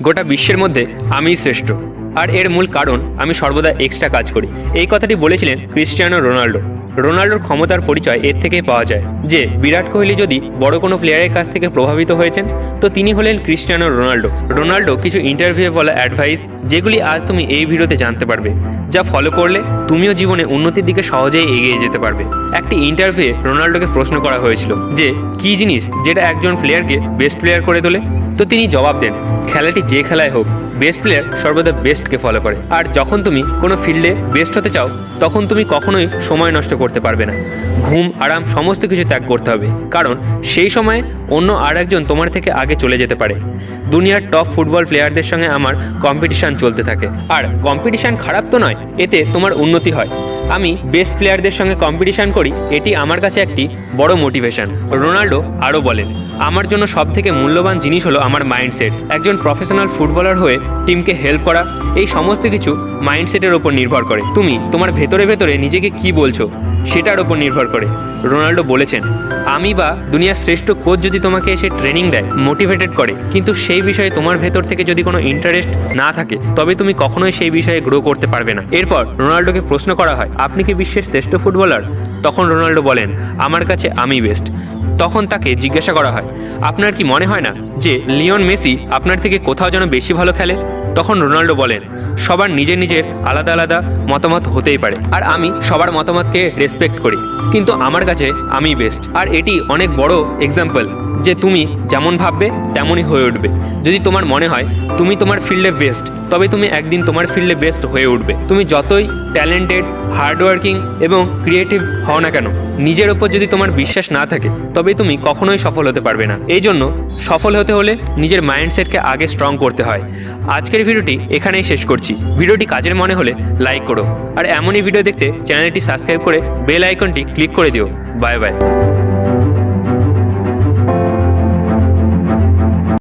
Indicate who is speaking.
Speaker 1: গোটা বিশ্বের মধ্যে আমিই শ্রেষ্ঠ, আর এর মূল কারণ আমি সর্বদা এক্সট্রা কাজ করি। এই কথাটি বলেছিলেন ক্রিস্টিয়ানো রোনাল্ডো। রোনাল্ডোর ক্ষমতার পরিচয় এর থেকেই পাওয়া যায় যে বিরাট কোহলি যদি বড় কোনো প্লেয়ারের কাছ থেকে প্রভাবিত হয়েছেন তো তিনি হলেন ক্রিস্টিয়ানো রোনাল্ডো। রোনাল্ডো কিছু ইন্টারভিউয়ে বলা অ্যাডভাইস যেগুলি আজ তুমি এই ভিডিওতে জানতে পারবে, যা ফলো করলে তুমিও জীবনে উন্নতির দিকে সহজেই এগিয়ে যেতে পারবে। একটি ইন্টারভিউয়ে রোনাল্ডোকে প্রশ্ন করা হয়েছিল যে কী জিনিস যেটা একজন প্লেয়ারকে বেস্ট প্লেয়ার করে তোলে, তো তিনি জবাব দেন, খেলাটি যে খেলায় হোক বেস্ট প্লেয়ার সর্বদা বেস্টকে ফলো করে। আর যখন তুমি কোনো ফিল্ডে বেস্ট হতে চাও তখন তুমি কখনোই সময় নষ্ট করতে পারবে না। ঘুম, আরাম সমস্ত কিছু ত্যাগ করতে হবে, কারণ সেই সময়ে অন্য আর একজন তোমার থেকে আগে চলে যেতে পারে। দুনিয়ার টপ ফুটবল প্লেয়ারদের সঙ্গে আমার কম্পিটিশান চলতে থাকে, আর কম্পিটিশান খারাপ তো নয়, এতে তোমার উন্নতি হয়। আমি বেস্ট প্লেয়ারদের সঙ্গে কম্পিটিশান করি, এটি আমার কাছে একটি বড় মোটিভেশন। রোনাল্ডো আরও বলেন, আমার জন্য সবথেকে মূল্যবান জিনিস হলো আমার মাইন্ডসেট। একজন প্রফেশনাল ফুটবলার হয়ে টিমকে হেল্প করা, এই সমস্ত কিছু মাইন্ডসেটের ওপর নির্ভর করে। তুমি তোমার ভেতরে ভেতরে নিজেকে কি বলছো সেটার ওপর নির্ভর করে। রোনাল্ডো বলেছেন, আমি বা দুনিয়ার শ্রেষ্ঠ কোচ যদি তোমাকে এসে ট্রেনিং দেয়, মোটিভেটেড করে, কিন্তু সেই বিষয়ে তোমার ভেতর থেকে যদি কোনো ইন্টারেস্ট না থাকে তবে তুমি কখনোই সেই বিষয়ে গ্রো করতে পারবে না। এরপর রোনাল্ডোকে প্রশ্ন করা হয়, আপনি কি বিশ্বের শ্রেষ্ঠ ফুটবলার? তখন রোনাল্ডো বলেন, আমার কাছে আমি বেস্ট। তখন তাকে জিজ্ঞাসা করা হয়, আপনার কি মনে হয় না যে লিওন মেসি আপনার থেকে কোথাও যেন বেশি ভালো খেলে? তখন রোনাল্ডো বলেন, সবার নিজের নিজের আলাদা আলাদা মতামত হতেই পারে, আর আমি সবার মতামতকে রেসপেক্ট করি, কিন্তু আমার কাছে আমি বেস্ট। আর এটি অনেক বড় এক্সাম্পল যে তুমি যেমন ভাববে তেমনই হয়ে উঠবে। যদি তোমার মনে হয় তুমি তোমার ফিল্ডে বেস্ট, তবে তুমি একদিন তোমার ফিল্ডে বেস্ট হয়ে উঠবে। তুমি যতই ট্যালেন্টেড, হার্ডওয়ার্কিং এবং ক্রিয়েটিভ হও না কেন, নিজের ওপর যদি তোমার বিশ্বাস না থাকে তবে তুমি কখনোই সফল হতে পারবে না। এই জন্য সফল হতে হলে নিজের মাইন্ডসেটকে আগে স্ট্রং করতে হয়। আজকের ভিডিওটি এখানেই শেষ করছি। ভিডিওটি কাজের মনে হলে লাইক করো, আর এমনই ভিডিও দেখতে চ্যানেলটি সাবস্ক্রাইব করে বেল আইকনটি ক্লিক করে দিও। Bye bye.